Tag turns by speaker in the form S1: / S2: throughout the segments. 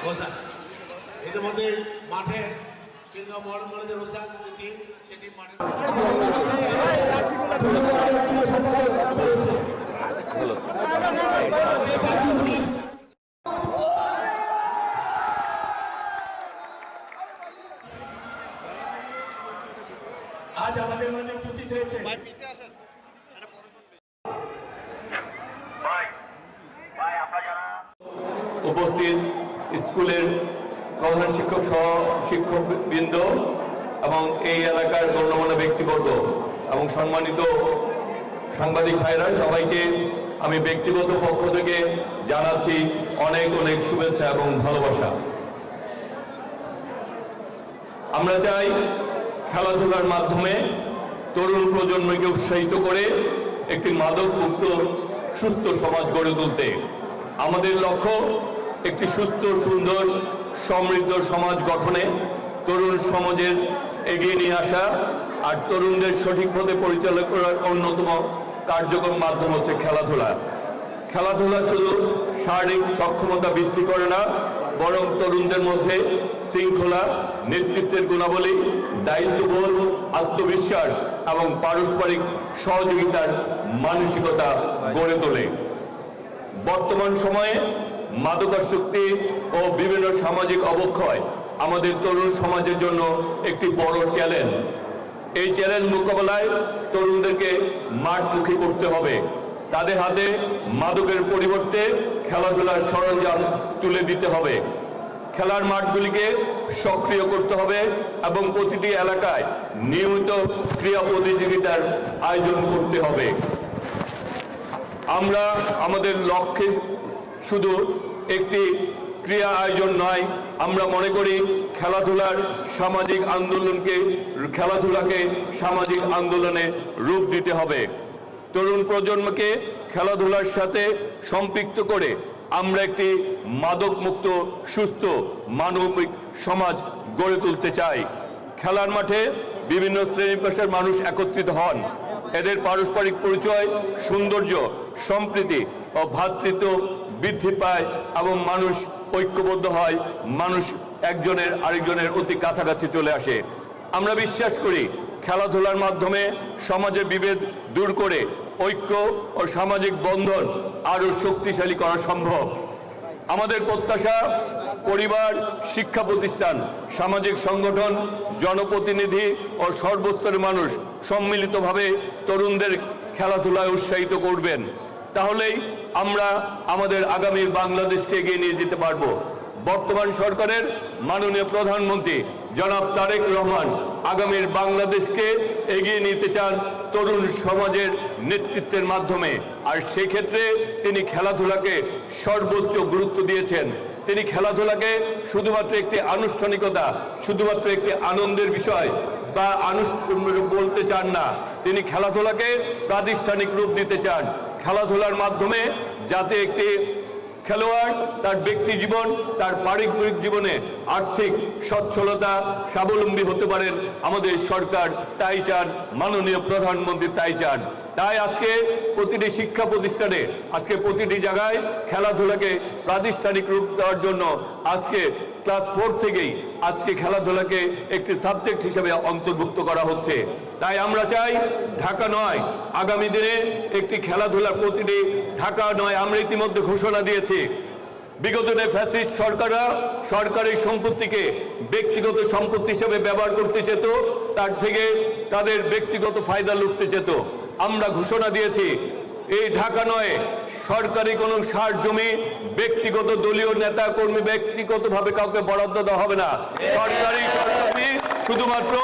S1: হোসেন ইতিমধ্যে মাঠে কিংবা মডার্ন কলেজের হোসেন যে টিম সেই টিম মাঠে আজ আমাদের মাঝে উপস্থিত হয়েছে
S2: উপস্থিত স্কুলের প্রধান শিক্ষক সহ শিক্ষকবৃন্দ এবং এই এলাকার গণ্যমান্য ব্যক্তিবর্গ এবং সম্মানিত সাংবাদিক ভাইরা সবাইকে আমি ব্যক্তিগত পক্ষ থেকে জানাচ্ছি অনেক অনেক শুভেচ্ছা এবং ভালোবাসা। আমরা চাই খেলাধুলার মাধ্যমে তরুণ প্রজন্মকে উৎসাহিত করে একটি মাদক মুক্ত সুস্থ সমাজ গড়ে তুলতে। আমাদের লক্ষ্য একটি সুস্থ সুন্দর সমৃদ্ধ সমাজ গঠনে তরুণ সমাজের এগিয়ে নিয়ে আসা আর তরুণদের সঠিক পথে পরিচালনা করার অন্যতম কার্যকর মাধ্যম হচ্ছে খেলাধুলা। খেলাধুলা শুধু শারীরিক সক্ষমতা বৃদ্ধি করে না, বরং তরুণদের মধ্যে শৃঙ্খলা, নেতৃত্বের গুণাবলী, দায়িত্ববোধ, আত্মবিশ্বাস এবং পারস্পরিক সহযোগিতার মানসিকতা গড়ে তোলে। বর্তমান সময়ে মাদকাসক্তি ও বিভিন্ন সামাজিক অবক্ষয় আমাদের তরুণ সমাজের জন্য একটি বড় চ্যালেঞ্জ। এই চ্যালেঞ্জ মোকাবেলায় তরুণদেরকে মাঠমুখী করতে হবে। তাদের হাতে মাদকের পরিবর্তে খেলাধুলার সরঞ্জাম তুলে দিতে হবে। খেলার মাঠগুলিকে সক্রিয় করতে হবে এবং প্রতিটি এলাকায় নিয়মিত ক্রীড়া প্রতিযোগিতার আয়োজন করতে হবে। আমরা আমাদের লক্ষ্যে শুধু একটি ক্রীড়া আয়োজন নয়, আমরা মনে করি খেলাধুলাকে সামাজিক আন্দোলনে রূপ দিতে হবে। তরুণ প্রজন্মকে খেলাধুলার সাথে সম্পৃক্ত করে আমরা একটি মাদক মুক্ত সুস্থ মানবিক সমাজ গড়ে তুলতে চাই। খেলার মাঠে বিভিন্ন শ্রেণী পেশার মানুষ একত্রিত হন। এদের পারস্পরিক পরিচয়, সৌন্দর্য, সম্প্রীতি ও ভ্রাতৃত্ব বৃদ্ধি পায় এবং মানুষ ঐক্যবদ্ধ হয়, মানুষ একজনের আরেকজনের অতি কাছাকাছি চলে আসে। আমরা বিশ্বাস করি খেলাধুলার মাধ্যমে সমাজের বিভেদ দূর করে ঐক্য ও সামাজিক বন্ধন আরও শক্তিশালী করা সম্ভব। আমাদের প্রত্যাশা পরিবার, শিক্ষা প্রতিষ্ঠান, সামাজিক সংগঠন, জনপ্রতিনিধি ও সর্বস্তরের মানুষ সম্মিলিতভাবে তরুণদের খেলাধুলায় উৎসাহিত করবেন। তাহলেই আমরা আমাদের আগামী বাংলাদেশকে এগিয়ে নিয়ে যেতে পারব। বর্তমান সরকারের মাননীয় প্রধানমন্ত্রী জনাব তারেক রহমান আগামীর বাংলাদেশকে এগিয়ে নিতে চান তরুণ সমাজের নেতৃত্বের মাধ্যমে, আর সেক্ষেত্রে তিনি খেলাধুলাকে সর্বোচ্চ গুরুত্ব দিয়েছেন। তিনি খেলাধুলাকে শুধুমাত্র একটি আনুষ্ঠানিকতা, শুধুমাত্র একটি আনন্দের বিষয় বা বলতে চান না, তিনি খেলাধুলাকে প্রাতিষ্ঠানিক রূপ দিতে চান। খেলাধুলার মাধ্যমে যাতে একটি খেলোয়াড় তার ব্যক্তি জীবন, তার পারিবারিক জীবনে আর্থিক সচ্ছলতা, স্বাবলম্বী হতে পারেন, আমাদের সরকার তাই চান, মাননীয় প্রধানমন্ত্রী তাই চান। তাই আজকে প্রতিটি শিক্ষা প্রতিষ্ঠানে, আজকে প্রতিটি জায়গায় খেলাধুলাকে প্রাতিষ্ঠানিক রূপ দেওয়ার জন্য আজকে ক্লাস 4 থেকেই আজকে খেলাধুলাকে একটি সাবজেক্ট হিসেবে অন্তর্ভুক্ত করা হচ্ছে। তাই আমরা চাই ঢাকা নয়, আগামী দিনে একটি খেলাধুলা প্রতিটি ঢাকা নয়। আমরা ইতিমধ্যে ঘোষণা দিয়েছি, বিগত দিনে ফ্যাসিস্ট সরকাররা সরকারি সম্পত্তিকে ব্যক্তিগত সম্পত্তি হিসেবে ব্যবহার করতে চেত, তার থেকে তাদের ব্যক্তিগত ফায়দা লুটতে চেত। আমরা ঘোষণা দিয়েছি এই ঢাকা নয়, সরকারি কোনো সার জমি ব্যক্তিগত দলীয় নেতা কর্মী ব্যক্তিগতভাবে কাউকে বরাদ্দ দেওয়া হবে না। সরকারি জমি শুধুমাত্র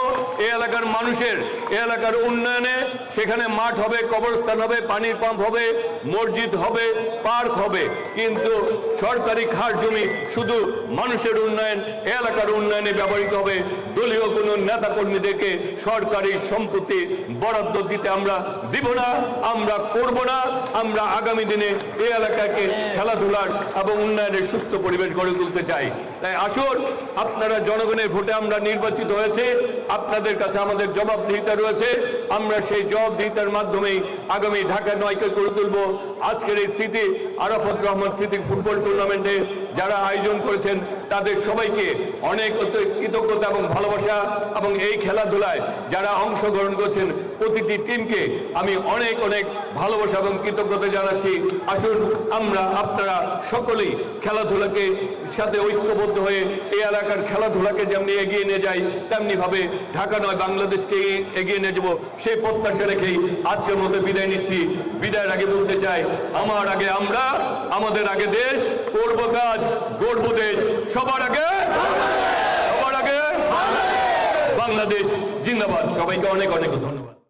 S2: এই এলাকার মানুষের, এই এলাকার উন্নয়নে, সেখানে মাঠ হবে, কবরস্থান হবে, পানির পাম্প হবে, মসজিদ হবে, পার্ক হবে, কিন্তু সরকারি খাস জমি শুধু মানুষের উন্নয়ন, এলাকার উন্নয়নে ব্যবহৃত হবে। দলীয় কোনো নেতা কর্মীদেরকে সরকারি সম্পত্তি বরাদ্দ দিতে আমরা দিব না, আমরা করব না। আমরা আগামী দিনে এই এলাকাকে খেলাধুলার এবং উন্নয়নের সুস্থ পরিবেশ গড়ে তুলতে চাই। তাই আসুন, আপনারা জনগণের ভোটে আমরা নির্বাচিত হয়েছে, আপনাদের কাছে আমাদের জবাবদিহিতা রয়েছে, আমরা সেই জবাবদিহিতার মাধ্যমেই আগামী ঢাকা 9কে গড়ে তুলব। আজকের এই স্মৃতি আরাফাত রহমান স্মৃতি ফুটবল টুর্নামেন্টে যারা আয়োজন করেছেন তাদের সবাইকে অনেক কৃতজ্ঞতা এবং ভালোবাসা, এবং এই খেলাধুলায় যারা অংশগ্রহণ করছেন প্রতিটি টিমকে আমি অনেক অনেক ভালোবাসা এবং কৃতজ্ঞতা জানাচ্ছি। আসুন আমরা আপনারা সকলেই খেলাধুলাকে সাথে ঐক্যবদ্ধ হয়ে এই এলাকার খেলাধুলাকে যেমনি এগিয়ে নিয়ে যাই, তেমনি ভাবে ঢাকা 9 বাংলাদেশকে এগিয়ে নিয়ে যাবো সেই প্রত্যাশা রেখেই আজকের মধ্যে বিদায় নিচ্ছি। বিদায়ের আগে বলতে চাই, আমার আগে আমরা, আমাদের আগে দেশ, করব কাজ, গড়ব দেশ, সবার আগে বাংলাদেশ জিন্দাবাদ। সবাইকে অনেক অনেক ধন্যবাদ।